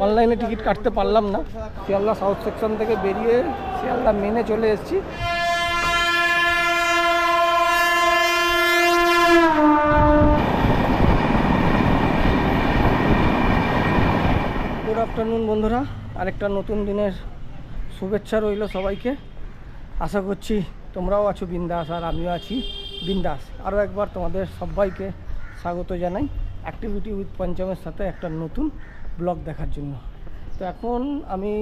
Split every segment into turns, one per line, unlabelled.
অনলাইনে টিকিট কাটতে পারলাম না। শিয়ালদা সাউথ সেকশন থেকে বেরিয়ে শিয়ালদা মেনে চলে এসেছি। গুড আফটারনুন বন্ধুরা, আরেকটা নতুন দিনের শুভেচ্ছা রইল সবাইকে। আশা করছি তোমরাও আছো বিন্দাস আর আমিও আছি বিন্দাস। আরও একবার তোমাদের সবাইকে স্বাগত জানাই অ্যাক্টিভিটি উইথ পঞ্চমের সাথে একটা নতুন ব্লগ দেখার জন্য। তো এখন আমি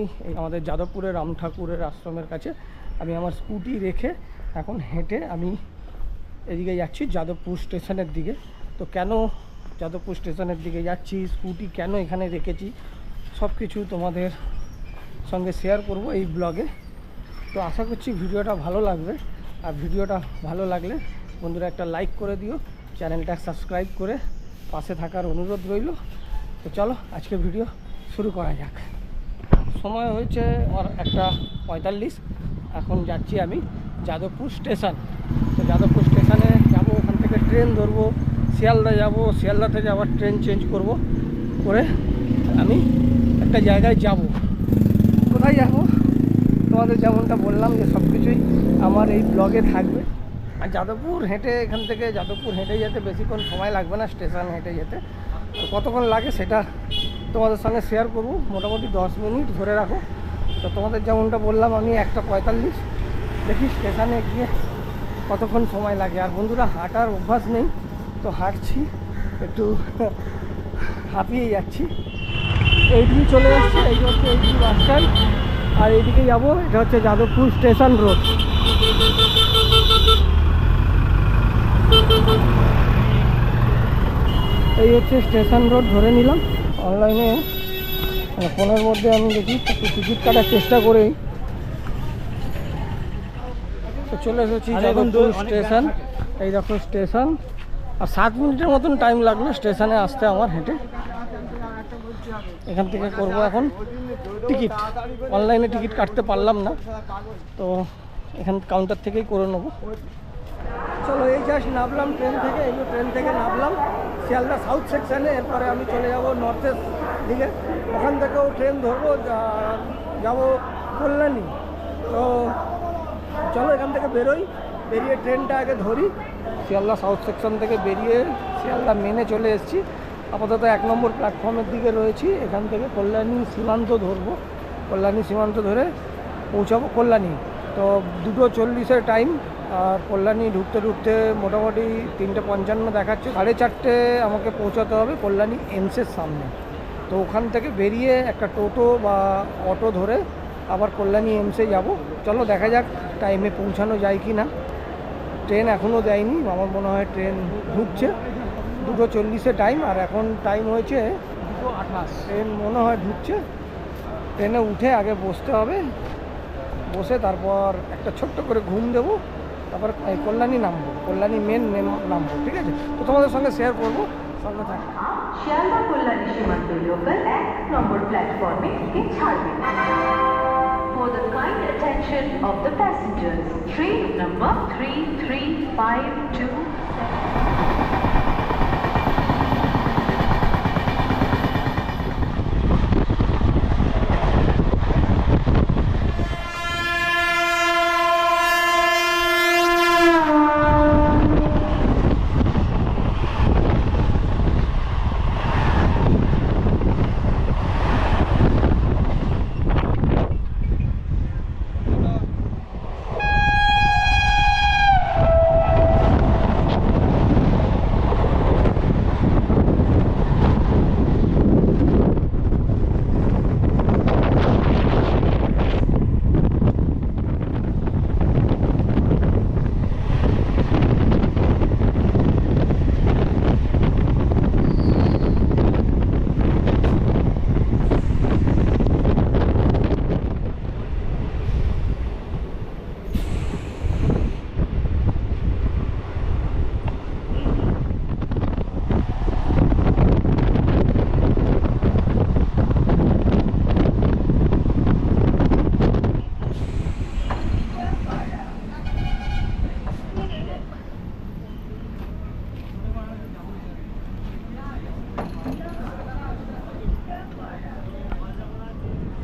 আমাদের যাদবপুরের রাম ঠাকুরের আশ্রমের কাছে আমি আমার স্কুটি রেখে এখন হেঁটে আমি এদিকে যাচ্ছি যাদবপুর স্টেশনের দিকে। তো কেন যাদবপুর স্টেশনের দিকে যাচ্ছি, স্কুটি কেন এখানে রেখেছি, সব কিছু তোমাদের সঙ্গে শেয়ার করব এই ব্লগে। তো আশা করছি ভিডিওটা ভালো লাগবে, আর ভিডিওটা ভালো লাগলে বন্ধুরা একটা লাইক করে দিও, চ্যানেলটা সাবস্ক্রাইব করে পাশে থাকার অনুরোধ রইল। তো চলো আজকে ভিডিও শুরু করা যাক। সময় হয়েছে আমার 1:45, এখন যাচ্ছি আমি যাদবপুর স্টেশন। তো যাদবপুর স্টেশনে যাব, ওখান থেকে ট্রেন ধরবো, শিয়ালদা যাব, শিয়ালদা থেকে আবার ট্রেন চেঞ্জ করব, করে আমি একটা জায়গায় যাব। কোথায় যাব তোমাদের যেমনটা বললাম যে সব কিছুই আমার এই ব্লগে থাকবে। আর যাদবপুর হেঁটে, এখান থেকে যাদবপুর হেঁটে যেতে বেশিক্ষণ সময় লাগবে না, স্টেশন হেঁটে যেতে। তো কতক্ষণ লাগে সেটা তোমাদের সঙ্গে শেয়ার করব, মোটামুটি 10 মিনিট ধরে রাখো। তো তোমাদের যেমনটা বললাম আমি 1:45, দেখি স্টেশনে গিয়ে কতক্ষণ সময় লাগে। আর বন্ধুরা হাঁটার অভ্যাস নেই, তো হাঁটছি, একটু হাঁপিয়ে যাচ্ছি। এইদিকে চলে যাচ্ছি, এই হচ্ছে এইদিকে বাস স্ট্যান্ড, আর এইদিকে যাবো, এটা হচ্ছে যাদবপুর স্টেশন রোড। এই হচ্ছে স্টেশন রোড ধরে নিলাম। অনলাইনে ফোনের মধ্যে আমি দেখি একটু টিকিট কাটার চেষ্টা করেই। তো চলে এসেছি যাদবপুর স্টেশন। এই দেখো স্টেশন, আর 7 মিনিটের মতন টাইম লাগলো স্টেশনে আসতে আমার হেঁটে। এখান থেকে করব এখন টিকিট, অনলাইনে টিকিট কাটতে পারলাম না, তো এখান কাউন্টার থেকেই করে নেবো। চলো এই জাস্ট নামলাম ট্রেন থেকে, এই ট্রেন থেকে নামলাম শিয়ালদা সাউথ সেকশানে। এরপরে আমি চলে যাব নর্থের দিকে, ওখান থেকেও ট্রেন ধরবো, যাব কল্যাণী। তো চলো এখান থেকে বেরোই, বেরিয়ে ট্রেনটা আগে ধরি। শিয়ালদা সাউথ সেকশন থেকে বেরিয়ে শিয়ালদা মেনে চলে এসেছি। আপাতত 1 নম্বর প্ল্যাটফর্মের দিকে রয়েছি। এখান থেকে কল্যাণী সীমান্ত ধরবো, কল্যাণী সীমান্ত ধরে পৌঁছাবো কল্যাণী। তো 2:40 টাইম, আর কল্যাণী ঢুকতে ঢুকতে মোটামুটি 3:55 দেখাচ্ছে। 4:30 আমাকে পৌঁছাতে হবে কল্যাণী এমসের সামনে। তো ওখান থেকে বেরিয়ে একটা টোটো বা অটো ধরে আবার কল্যাণী এমসে যাব। চলো দেখা যাক টাইমে পৌঁছানো যায় কি না। ট্রেন এখনও দেয়নি, আমার মনে হয় ট্রেন ঢুকছে। 2:40 টাইম, আর এখন টাইম হয়েছে 2:28। ট্রেন মনে হয় ঢুকছে। ট্রেনে উঠে আগে বসতে হবে, বসে তারপর একটা ছোট্ট করে ঘুম দেবো, তারপর কল্যাণী নামবো, কল্যাণী মেন নামবো। ঠিক আছে, তো তোমাদের সঙ্গে শেয়ার করবো, সঙ্গে থাকবে।
শিয়ালদা কল্যাণী সীমান্ত লোকাল 1 নম্বর প্ল্যাটফর্মে থেকে ছাড়বে। For the kind attention of the passengers, train number 3352
তো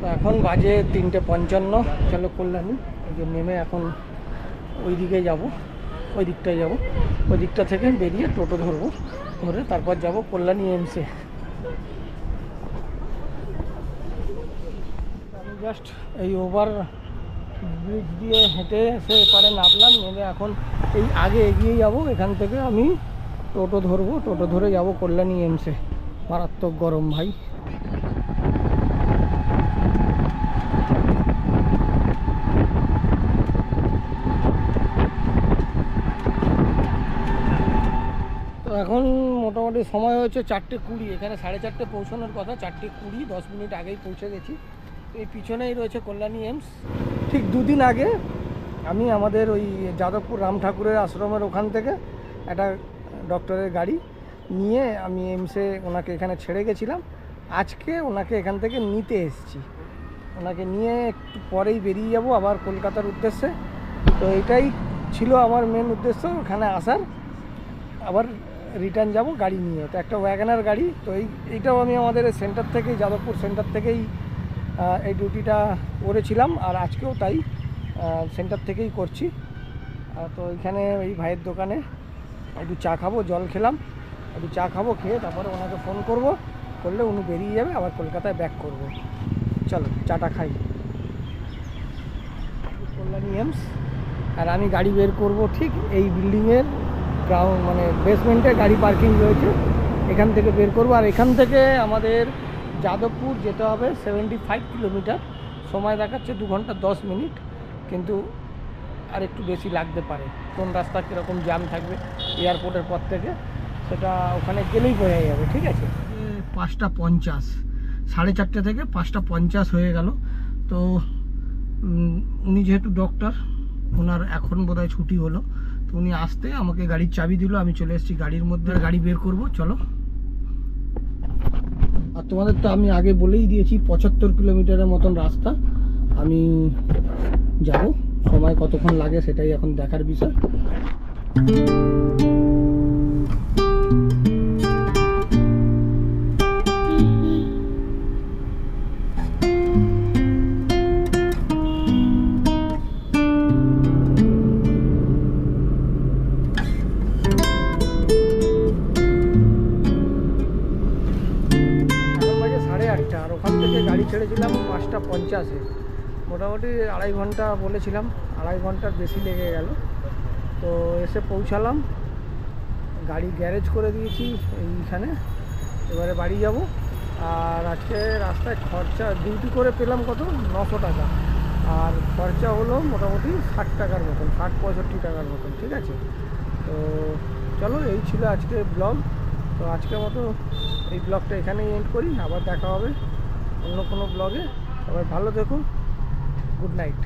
তো এখন বাজে 3:55, চলো কল্যাণী। এই যে নেমে এখন ওই দিকে যাবো, ওই দিকটায় যাবো, ওই দিকটা থেকে বেরিয়ে টোটো ধরবো, ধরে তারপর যাব কল্যাণী এমসে। আমি জাস্ট এই ওভার ব্রিজ দিয়ে হেঁটে এসে এপারে নামলাম, নেমে এখন এই আগে এগিয়ে যাব। এখান থেকে আমি টোটো ধরবো, টোটো ধরে যাব কল্যাণী এমসে। মারাত্মক গরম ভাই। তো এখন মোটামুটি সময় হচ্ছে 4:20, এখানে 4:30 পৌঁছানোর কথা, 4:20, 10 মিনিট আগেই পৌঁছে গেছি। তো এই পিছনেই রয়েছে কল্যাণী এমস। ঠিক 2 দিন আগে আমি আমাদের ওই যাদবপুর রাম ঠাকুরের আশ্রমের ওখান থেকে একটা ডক্টরের গাড়ি নিয়ে আমি এমসে ওনাকে এখানে ছেড়ে গেছিলাম। আজকে ওনাকে এখান থেকে নিতে এসেছি, ওনাকে নিয়ে একটু পরেই বেরিয়ে যাব আবার কলকাতার উদ্দেশ্যে। তো এটাই ছিল আমার মেন উদ্দেশ্য, ওখানে আসার, আবার রিটার্ন যাব গাড়ি নিয়ে। তো একটা ওয়াগনার গাড়ি। তো এইটাও আমি আমাদের সেন্টার থেকেই, যাদবপুর সেন্টার থেকেই এই ডিউটিটা করেছিলাম, আর আজকেও তাই সেন্টার থেকেই করছি। তো এখানে এই ভাইয়ের দোকানে একটু চা খাবো, জল খেলাম, একটু চা খাবো, খেয়ে তারপরে ওনাকে ফোন করব, করলে উনি বেরিয়ে যাবে, আবার কলকাতায় ব্যাক করব। চলো চাটা খাই। কল্যাণী এমস, আর আমি গাড়ি বের করব ঠিক এই বিল্ডিংয়ের গ্রাউন্ড, মানে বেসমেন্টে গাড়ি পার্কিং রয়েছে, এখান থেকে বের করব। আর এখান থেকে আমাদের যাদবপুর যেতে হবে 75 কিলোমিটার, সময় দেখাচ্ছে 2 ঘন্টা 10 মিনিট, কিন্তু আর একটু বেশি লাগতে পারে। কোন রাস্তা কীরকম জ্যাম থাকবে এয়ারপোর্টের পর থেকে, সেটা ওখানে গেলেই বোঝা যাবে। ঠিক আছে, 5:50, 4:30 থেকে 5:50 হয়ে গেল। তো উনি যেহেতু ডক্টর, ওনার এখন বোধহয় ছুটি হলো, তো উনি আসতে আমাকে গাড়ির চাবি দিল, আমি চলে এসেছি গাড়ির মধ্যে, গাড়ি বের করব। চলো। আর তোমাদের তো আমি আগে বলেই দিয়েছি 75 কিলোমিটারের মতন রাস্তা আমি যাব, সময় কতক্ষণ লাগে সেটাই এখন দেখার বিষয়। আর ওখান থেকে গাড়ি ছেড়েছিলাম 5:50, মোটামুটি 2.5 ঘন্টা বলেছিলাম, 2.5 ঘন্টার বেশি লেগে গেল। তো এসে পৌঁছালাম, গাড়ি গ্যারেজ করে দিয়েছি এইখানে, এবারে বাড়ি যাব। আর আজকে রাস্তায় খরচা ডিউটি করে পেলাম কত, 900 টাকা, আর খরচা হলো মোটামুটি 60 টাকার মতন, 60-65 টাকার মতন। ঠিক আছে, তো চলো, এই ছিল আজকে ব্লগ। তো আজকের মতো এই ব্লগটা এখানেই এন্ড করি, আবার দেখা হবে অন্য কোনো ব্লগে। সবাই ভালো থেকো, গুড নাইট।